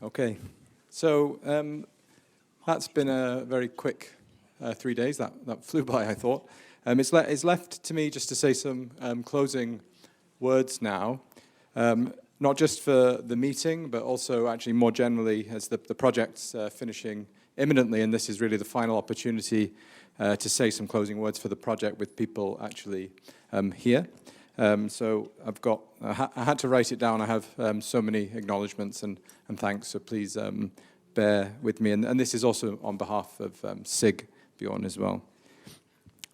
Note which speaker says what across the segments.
Speaker 1: Okay, so that's been a very quick 3 days. That flew by, I thought. It's left to me just to say some closing words now, not just for the meeting, but also actually more generally as the project's finishing imminently, and this is really the final opportunity to say some closing words for the project with people actually here. So I had to write it down. I have so many acknowledgements and thanks, so please bear with me. And this is also on behalf of SIG Bjorn as well.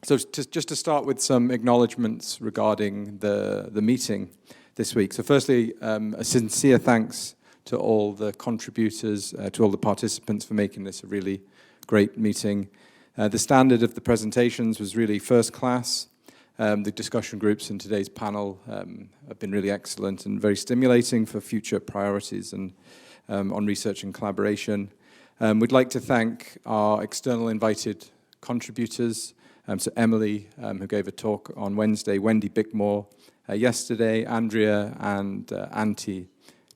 Speaker 1: So just to start with some acknowledgements regarding the meeting this week. So firstly, a sincere thanks to all the contributors, to all the participants for making this a really great meeting. The standard of the presentations was really first class. The discussion groups in today's panel have been really excellent and very stimulating for future priorities and on research and collaboration. We'd like to thank our external invited contributors, so Emily, who gave a talk on Wednesday, Wendy Bickmore yesterday, Andrea and Antti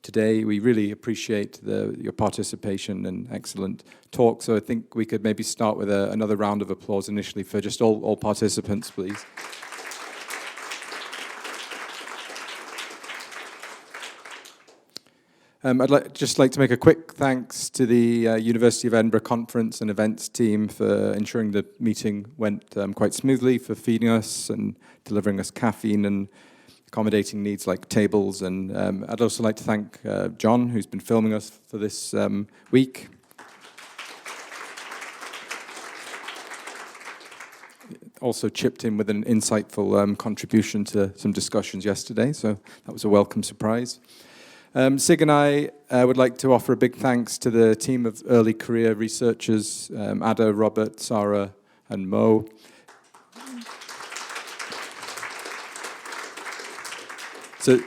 Speaker 1: today. We really appreciate your participation and excellent talk, so I think we could maybe start with another round of applause initially for just all participants, please. I'd just like to make a quick thanks to the University of Edinburgh Conference and Events team for ensuring the meeting went quite smoothly, for feeding us and delivering us caffeine and accommodating needs like tables. And I'd also like to thank John, who's been filming us for this week. Also chipped in with an insightful contribution to some discussions yesterday, so that was a welcome surprise. SIG and I would like to offer a big thanks to the team of early career researchers, Ada, Robert, Sarah, and Mo. So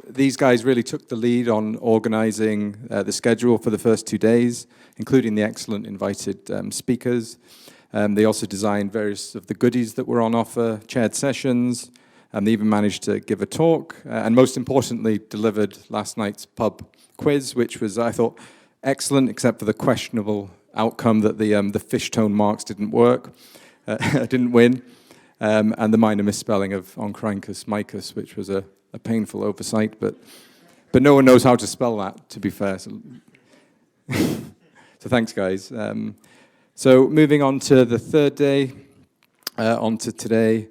Speaker 1: these guys really took the lead on organizing the schedule for the first 2 days, including the excellent invited speakers. They also designed various of the goodies that were on offer, chaired sessions, and they even managed to give a talk, and most importantly, delivered last night's pub quiz, which was, I thought, excellent, except for the questionable outcome that the fish tone marks didn't work, didn't win, and the minor misspelling of Oncorhynchus micus, which was a painful oversight, but no one knows how to spell that, to be fair. So, so thanks, guys. So moving on to the third day, on to today.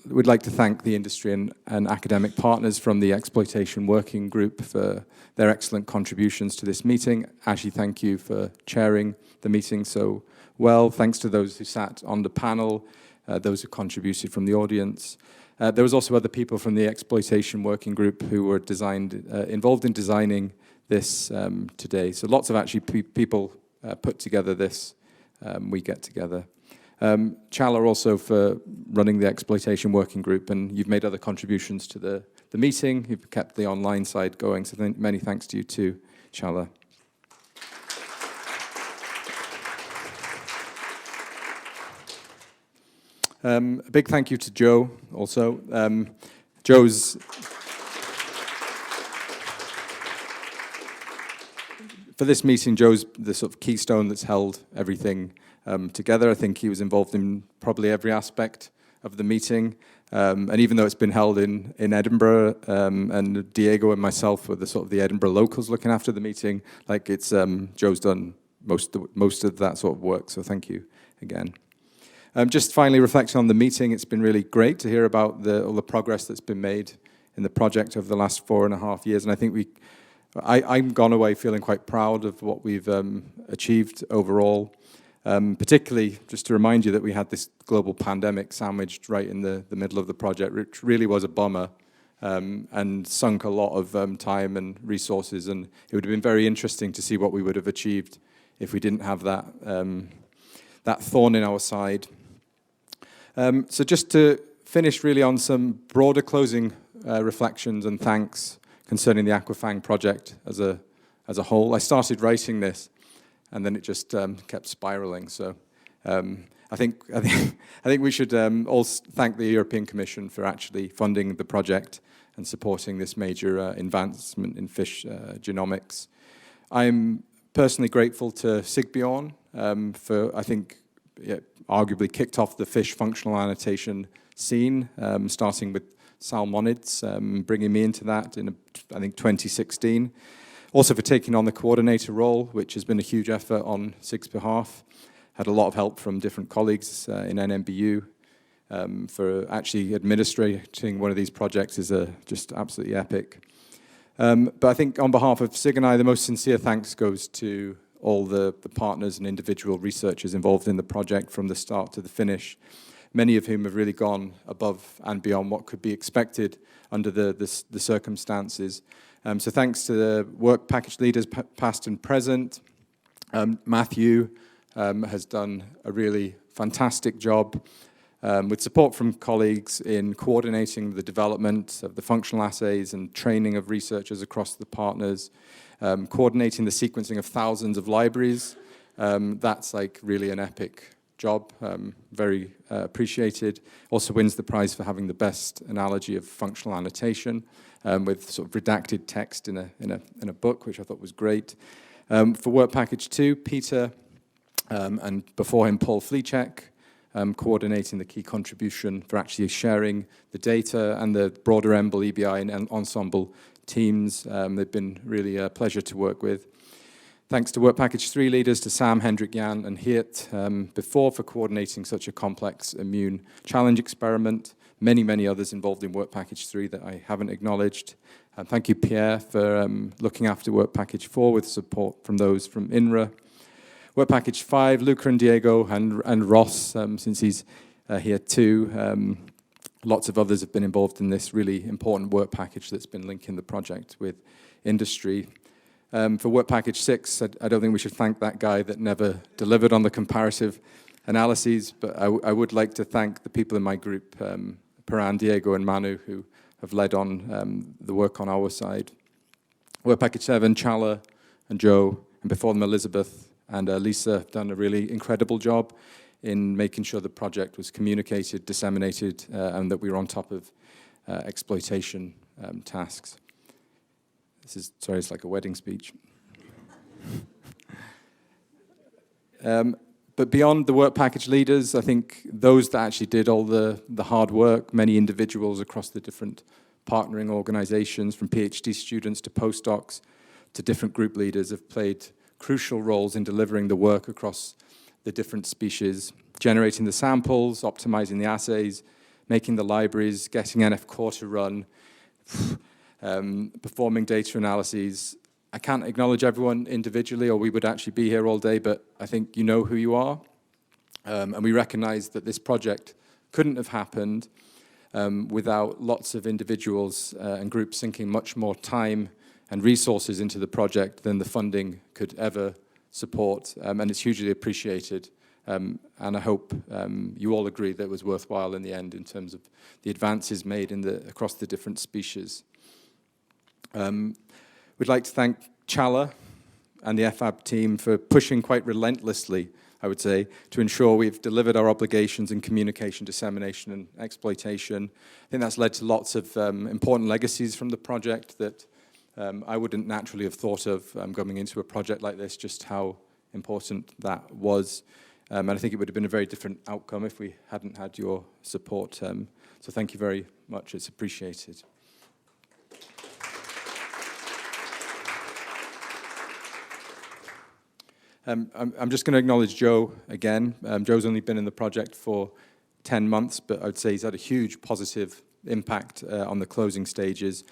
Speaker 1: We'd like to thank the industry and academic partners from the Exploitation Working Group for their excellent contributions to this meeting. Ashley, thank you for chairing the meeting so well. Thanks to those who sat on the panel, those who contributed from the audience. There was also other people from the Exploitation Working Group who were involved in designing this today. So lots of actually people put together this we get together. Chala also for running the Exploitation Working Group, and you've made other contributions to the meeting. You've kept the online side going, so many thanks to you too, Chala. A big thank you to Joe also. For this meeting, Joe's the sort of keystone that's held everything together. I think he was involved in probably every aspect of the meeting. And even though it's been held in Edinburgh, and Diego and myself were the sort of the Edinburgh locals looking after the meeting, like it's Joe's done most of that sort of work. So thank you again. Just finally reflecting on the meeting, it's been really great to hear about all the progress that's been made in the project over the last 4.5 years. And I think I'm gone away feeling quite proud of what we've achieved overall. Particularly, just to remind you that we had this global pandemic sandwiched right in the middle of the project, which really was a bummer and sunk a lot of time and resources. And it would have been very interesting to see what we would have achieved if we didn't have that thorn in our side. So just to finish really on some broader closing reflections and thanks concerning the AQUA FAANG project as a whole. I started writing this, and then it just kept spiraling. So I think we should also thank the European Commission for actually funding the project and supporting this major advancement in fish genomics. I'm personally grateful to Sigbjorn for, I think, arguably kicked off the fish functional annotation scene, starting with salmonids, bringing me into that in, I think, 2016. Also for taking on the coordinator role, which has been a huge effort on SIG's behalf. Had a lot of help from different colleagues in NMBU for actually administrating one of these projects is just absolutely epic. But I think on behalf of SIG and I, the most sincere thanks goes to all the partners and individual researchers involved in the project from the start to the finish, many of whom have really gone above and beyond what could be expected under the circumstances. So thanks to the work package leaders, past and present. Matthew has done a really fantastic job with support from colleagues in coordinating the development of the functional assays and training of researchers across the partners, coordinating the sequencing of thousands of libraries. That's like really an epic job, very appreciated. Also wins the prize for having the best analogy of functional annotation with sort of redacted text in a book, which I thought was great. For work package 2, Peter and before him Paul Fleechek, coordinating the key contribution for actually sharing the data and the broader EMBL, EBI and ensemble teams. They've been really a pleasure to work with. Thanks to Work Package 3 leaders, to Sam, Hendrik, Jan and Geert before for coordinating such a complex immune challenge experiment. Many others involved in Work Package 3 that I haven't acknowledged. Thank you, Pierre, for looking after Work Package 4 with support from those from INRA. Work Package 5, Luca and Diego and Ross, since he's here too. Lots of others have been involved in this really important work package that's been linking the project with industry. For Work Package 6, I don't think we should thank that guy that never delivered on the comparative analyses, but I would like to thank the people in my group, Paran, Diego and Manu, who have led on the work on our side. Work Package 7, Chala and Joe, and before them Elizabeth and Lisa have done a really incredible job in making sure the project was communicated, disseminated, and that we were on top of exploitation tasks. Sorry, it's like a wedding speech. But beyond the work package leaders, I think those that actually did all the hard work, many individuals across the different partnering organizations, from PhD students to postdocs to different group leaders, have played crucial roles in delivering the work across the different species, generating the samples, optimizing the assays, making the libraries, getting NF Core to run, performing data analyses. I can't acknowledge everyone individually or we would actually be here all day, but I think you know who you are. And we recognize that this project couldn't have happened without lots of individuals and groups sinking much more time and resources into the project than the funding could ever support, and it's hugely appreciated. And I hope you all agree that it was worthwhile in the end in terms of the advances made across the different species. We'd like to thank Chala and the FAB team for pushing quite relentlessly, I would say, to ensure we've delivered our obligations in communication, dissemination and exploitation. I think that's led to lots of important legacies from the project that I wouldn't naturally have thought of going into a project like this, just how important that was. And I think it would have been a very different outcome if we hadn't had your support. So thank you very much, it's appreciated. I'm just going to acknowledge Joe again. Joe's only been in the project for 10 months, but I would say he's had a huge positive impact on the closing stages.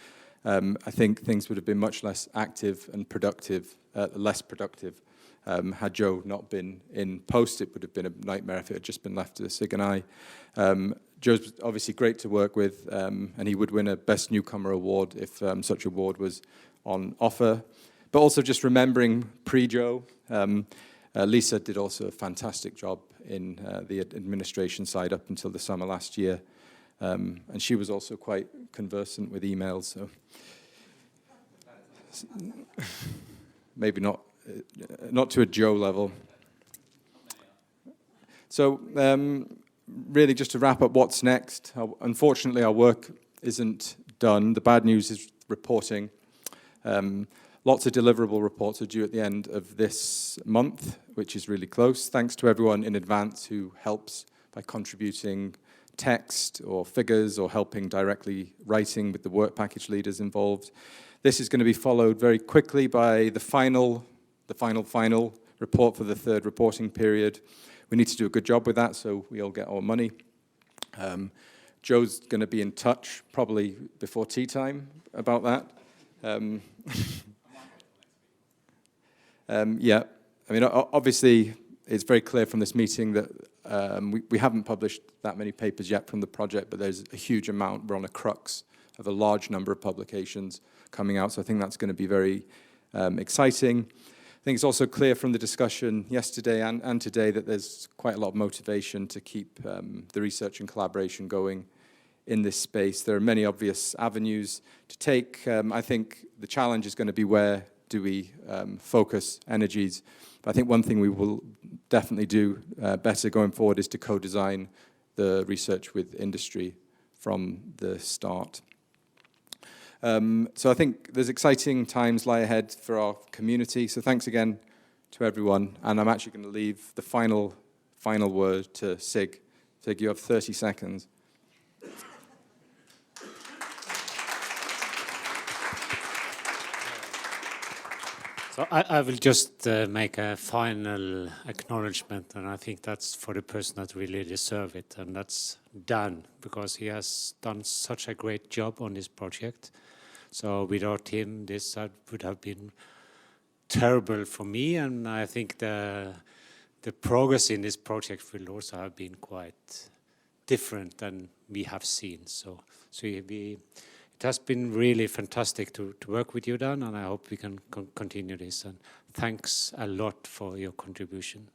Speaker 1: I think things would have been much less active and productive, less productive, had Joe not been in post. It would have been a nightmare if it had just been left to Sig and I. Joe's obviously great to work with, and he would win a Best Newcomer award if such award was on offer. But also just remembering pre-Joe, Lisa did also a fantastic job in the administration side up until the summer last year. And she was also quite conversant with emails, so maybe not to a Joe level. So really just to wrap up what's next, unfortunately our work isn't done. The bad news is reporting. Lots of deliverable reports are due at the end of this month, which is really close. Thanks to everyone in advance who helps by contributing text or figures or helping directly writing with the work package leaders involved. This is going to be followed very quickly by the final report for the third reporting period. We need to do a good job with that so we all get our money. Joe's going to be in touch probably before tea time about that. Yeah, I mean, obviously, it's very clear from this meeting that we haven't published that many papers yet from the project, but there's a huge amount. We're on a crux of a large number of publications coming out, so I think that's going to be very exciting. I think it's also clear from the discussion yesterday and today that there's quite a lot of motivation to keep the research and collaboration going in this space. There are many obvious avenues to take. I think the challenge is going to be where do we focus energies. But I think one thing we will definitely do better going forward is to co-design the research with industry from the start. So I think there's exciting times lie ahead for our community. So thanks again to everyone. And I'm actually going to leave the final word to Sig. Sig, you have 30 seconds.
Speaker 2: So I will just make a final acknowledgement, and I think that's for the person that really deserves it, and that's Dan, because he has done such a great job on this project. So without him, this would have been terrible for me, and I think the progress in this project will also have been quite different than we have seen. So it has been really fantastic to work with you, Dan, and I hope we can continue this. And thanks a lot for your contribution.